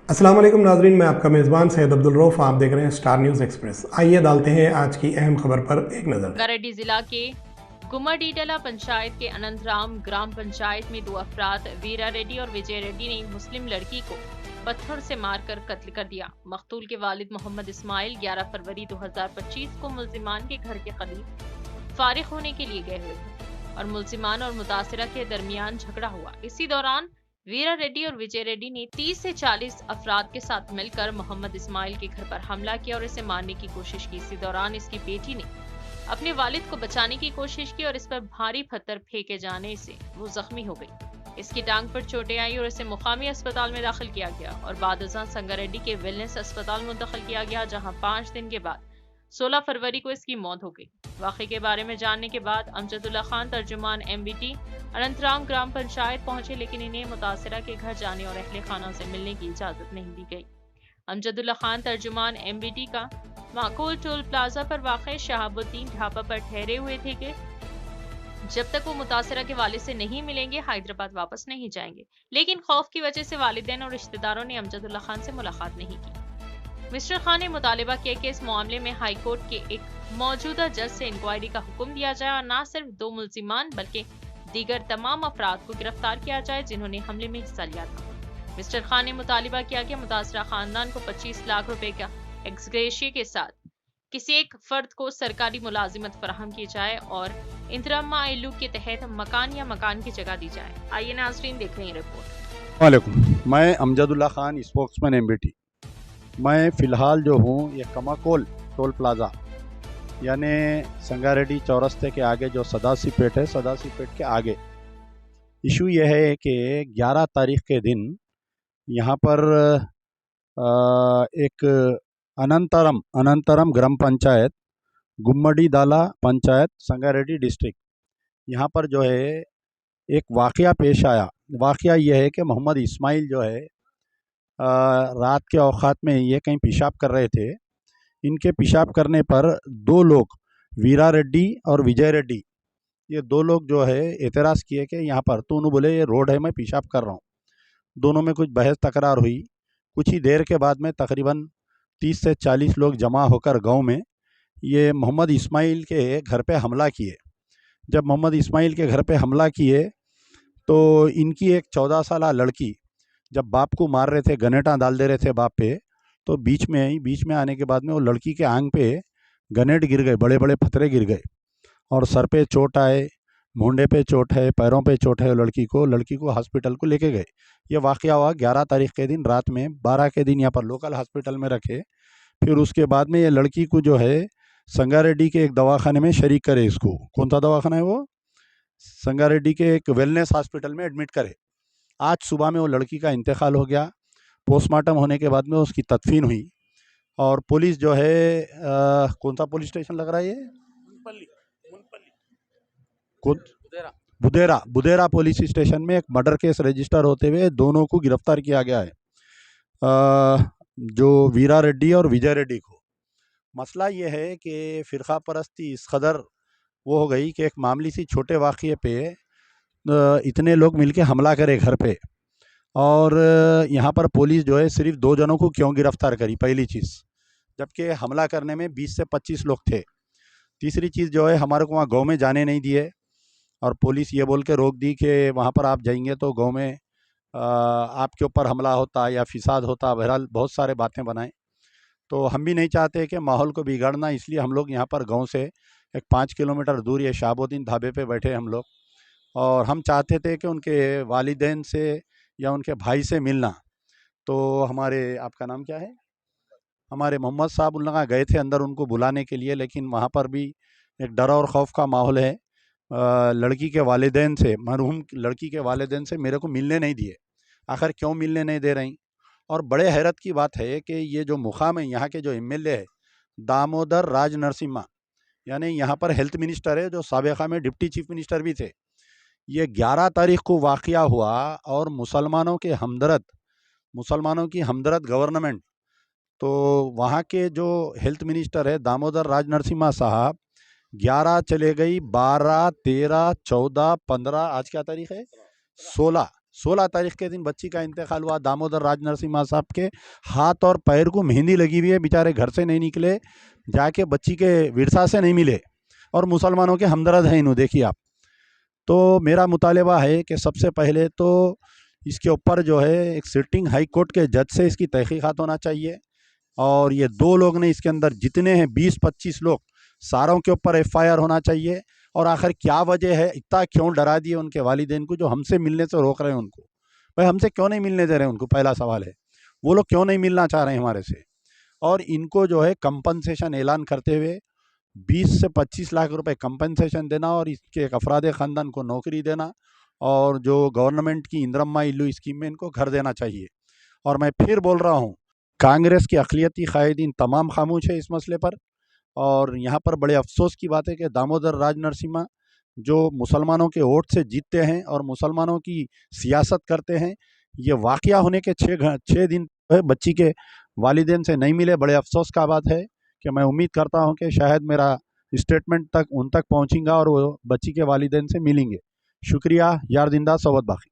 अस्सलाम वालेकुम नाजरीन, मैं आपका मेज़बान सैयद अब्दुल रऊफ़। आप देख रहे हैं स्टार न्यूज़ एक्सप्रेस। आइए डालते हैं आज की अहम खबर पर एक नज़र। संगारेड्डी जिला के गुम्मडीडला पंचायत के अनंतराम ग्राम पंचायत में दो अफराद वीरा रेड्डी और विजय रेड्डी ने मुस्लिम लड़की को पत्थर से मारकर कत्ल कर दिया। मकतूल के वालिद मोहम्मद इस्माइल 11 फरवरी 2025 को मुल्जिमान के घर के करीब फारिग होने के लिए गए हुए थे और मुल्जिमान और मुतासिरा के दरमियान झगड़ा हुआ। इसी दौरान वीरा रेड्डी और विजय रेड्डी ने 30 से 40 अफराद के साथ मिलकर मोहम्मद इस्माइल के घर पर हमला किया और इसे मारने की कोशिश की। इसी दौरान इसकी बेटी ने अपने वालिद को बचाने की कोशिश की और इस पर भारी पत्थर फेंके जाने से वो जख्मी हो गई। इसकी टांग पर चोटें आई और इसे मुकामी अस्पताल में दाखिल किया गया और बादशाह संगारेड्डी के वेलनेस अस्पताल मुंतकिल किया गया, जहां 5 दिन के बाद 16 फरवरी को इसकी मौत हो गई। वाक़े के बारे में जानने के बाद अमजदुल्ला खान तर्जुमान MBT अनंतराम ग्राम पंचायत पहुंचे, लेकिन इन्हें मुतासिरा के घर जाने और अहले खाना से मिलने की इजाजत नहीं दी गई। अमजदुल्ला खान तर्जुमान MBT का माकूल टोल प्लाजा पर वाक़ शहाबुद्दीन ढाबा पर ठहरे हुए थे कि जब तक वो मुतासिरा के वालिद से नहीं मिलेंगे हैदराबाद वापस नहीं जाएंगे, लेकिन खौफ की वजह से वालिदैन और रिश्तेदारों ने अमजदुल्ला खान से मुलाकात नहीं की। मिस्टर खान ने मुतालिबा किया कि इस मामले में हाई कोर्ट के एक मौजूदा जज से इंक्वायरी का हुक्म दिया जाए और न सिर्फ 2 मुल्जिमान बल्कि दीगर तमाम अफराद को गिरफ्तार किया जाए जिन्होंने हमले में हिस्सा लिया था। मिस्टर खान ने मुतालिबा किया कि मुतासरा खानदान को 25 लाख रुपए का एक्सग्रेशिया के साथ किसी एक फर्द को सरकारी मुलाजिमत फराहम की जाए और इंतरमा आइलू के तहत मकान या मकान की जगह दी जाए। आइए नाज़रीन देख रहे हैं रिपोर्ट। वालेकुम, मैं अमजदुल्ला खान स्पोक्समैन MBT। मैं फ़िलहाल जो हूँ ये कमाकोल टोल प्लाज़ा यानी संगारेड्डी चौरस्ते के आगे जो सदासी पेट है, सदासी पेट के आगे इशू ये है कि 11 तारीख के दिन यहाँ पर एक अनंतरम ग्राम पंचायत गुम्मडीडाला पंचायत संगारेड्डी डिस्ट्रिक्ट, यहाँ पर जो है एक वाक़या पेश आया। वाक़या ये है कि मोहम्मद इस्माइल जो है रात के औक़ात में ये कहीं पेशाब कर रहे थे। इनके पेशाब करने पर 2 लोग वीरा रेड्डी और विजय रेड्डी, ये 2 लोग जो है एतराज़ किए कि यहाँ पर तो उन्होंने बोले ये रोड है, मैं पेशाब कर रहा हूँ। दोनों में कुछ बहस तकरार हुई। कुछ ही देर के बाद में तकरीबन 30 से 40 लोग जमा होकर गांव में ये मोहम्मद इस्माइल के घर पे हमला किए। जब मोहम्मद इस्माइल के घर पे हमला किए तो इनकी एक 14 साला लड़की जब बाप को मार रहे थे, गनेटा डाल दे रहे थे बाप पे, तो बीच में आने के बाद में वो लड़की के आंग पे गनेट गिर गए, बड़े बड़े पत्थरे गिर गए और सर पे चोट आए, मुंडे पे चोट है, पैरों पे चोट है। लड़की को हॉस्पिटल को लेके गए। ये वाक़या हुआ 11 तारीख के दिन रात में। 12 के दिन यहाँ पर लोकल हॉस्पिटल में रखे। फिर उसके बाद में ये लड़की को जो है संगारेड्डी के एक दवाखाने में शरीक करे। इसको कौन सा दवाखाना है वो? संगारेड्डी के एक वेलनेस हॉस्पिटल में एडमिट करे। आज सुबह में वो लड़की का इंतकाल हो गया। पोस्टमार्टम होने के बाद में उसकी तदफीन हुई और पुलिस जो है कौन सा पुलिस स्टेशन लग रहा है ये? बुदेरा पुलिस स्टेशन में एक मर्डर केस रजिस्टर होते हुए दोनों को गिरफ्तार किया गया है, जो वीरा रेड्डी और विजय रेड्डी को। मसला ये है कि फ़िरका परस्ती इस कदर वो हो गई कि एक मामूली सी छोटे वाक़ये पे इतने लोग मिलके हमला करे घर पे। और यहाँ पर पुलिस जो है सिर्फ 2 जनों को क्यों गिरफ्तार करी, पहली चीज़, जबकि हमला करने में 20 से 25 लोग थे। तीसरी चीज़ जो है हमारे को वहाँ गाँव में जाने नहीं दिए और पुलिस ये बोल के रोक दी कि वहाँ पर आप जाएंगे तो गाँव में आपके ऊपर हमला होता या फिसाद होता। बहरहाल बहुत सारे बातें बनाए। तो हम भी नहीं चाहते कि माहौल को बिगाड़ना, इसलिए हम लोग यहाँ पर गांव से एक 5 किलोमीटर दूर ये शहाबुद्दीन ढाबे पे बैठे हम लोग, और हम चाहते थे कि उनके वालिदैन से या उनके भाई से मिलना। तो हमारे, आपका नाम क्या है? हमारे मोहम्मद साहब उन लोग गए थे अंदर उनको बुलाने के लिए, लेकिन वहाँ पर भी एक डर और खौफ का माहौल है। लड़की के वालिदैन से, मरहूम लड़की के वालिदैन से मेरे को मिलने नहीं दिए। आखिर क्यों मिलने नहीं दे रही? और बड़े हैरत की बात है कि ये जो मुकाम है, यहाँ के जो MLA है दामोदर राज नरसिम्हा, यानी यहाँ पर हेल्थ मिनिस्टर है, जो साबिक़ा में डिप्टी चीफ मिनिस्टर भी थे। ये 11 तारीख को वाक़या हुआ और मुसलमानों की हमदर्द गवर्नमेंट, तो वहाँ के जो हेल्थ मिनिस्टर है दामोदर राज नरसिम्हा साहब, 11 चले गई, 12, 13, 14, 15, आज क्या तारीख है? 16 16 तारीख के दिन बच्ची का इंतकाल हुआ। दामोदर राज नरसिम्हा साहब के हाथ और पैर को मेहंदी लगी हुई है, बेचारे घर से नहीं निकले, जाके बच्ची के विरसा से नहीं मिले, और मुसलमानों के हमदर्द हैं इन्हों, देखिए आप। तो मेरा मुतालबा है कि सबसे पहले तो इसके ऊपर जो है एक सिटिंग हाई कोर्ट के जज से इसकी तहकीकात होना चाहिए, और ये 2 लोग ने इसके अंदर जितने हैं 20-25 लोग, सारों के ऊपर FIR होना चाहिए। और आखिर क्या वजह है, इतना क्यों डरा दिए उनके वालिदैन को जो हमसे मिलने से रोक रहे हैं उनको? भाई हमसे क्यों नहीं मिलने दे रहे हैं उनको, पहला सवाल है। वो लोग क्यों नहीं मिलना चाह रहे हैं हमारे से? और इनको जो है कंपनसेशन ऐलान करते हुए 20 से 25 लाख रुपए कंपनसेशन देना, और इसके एक अफराद ख़ानदान को नौकरी देना, और जो गवर्नमेंट की इंदिरम्मा इल्लू स्कीम में इनको घर देना चाहिए। और मैं फिर बोल रहा हूँ, कांग्रेस की अक़लियती कायदीन तमाम खामोश है इस मसले पर। और यहाँ पर बड़े अफसोस की बात है कि दामोदर राज नरसिम्हा जो मुसलमानों के वोट से जीतते हैं और मुसलमानों की सियासत करते हैं, ये वाक़या होने के 6 दिन बच्ची के वालिदैन से नहीं मिले। बड़े अफसोस का बात है कि मैं उम्मीद करता हूँ कि शायद मेरा स्टेटमेंट तक उन तक पहुँचेगा और वो बच्ची के वालिदैन से मिलेंगे। शुक्रिया। यार जिंदा, सोबत बाकी।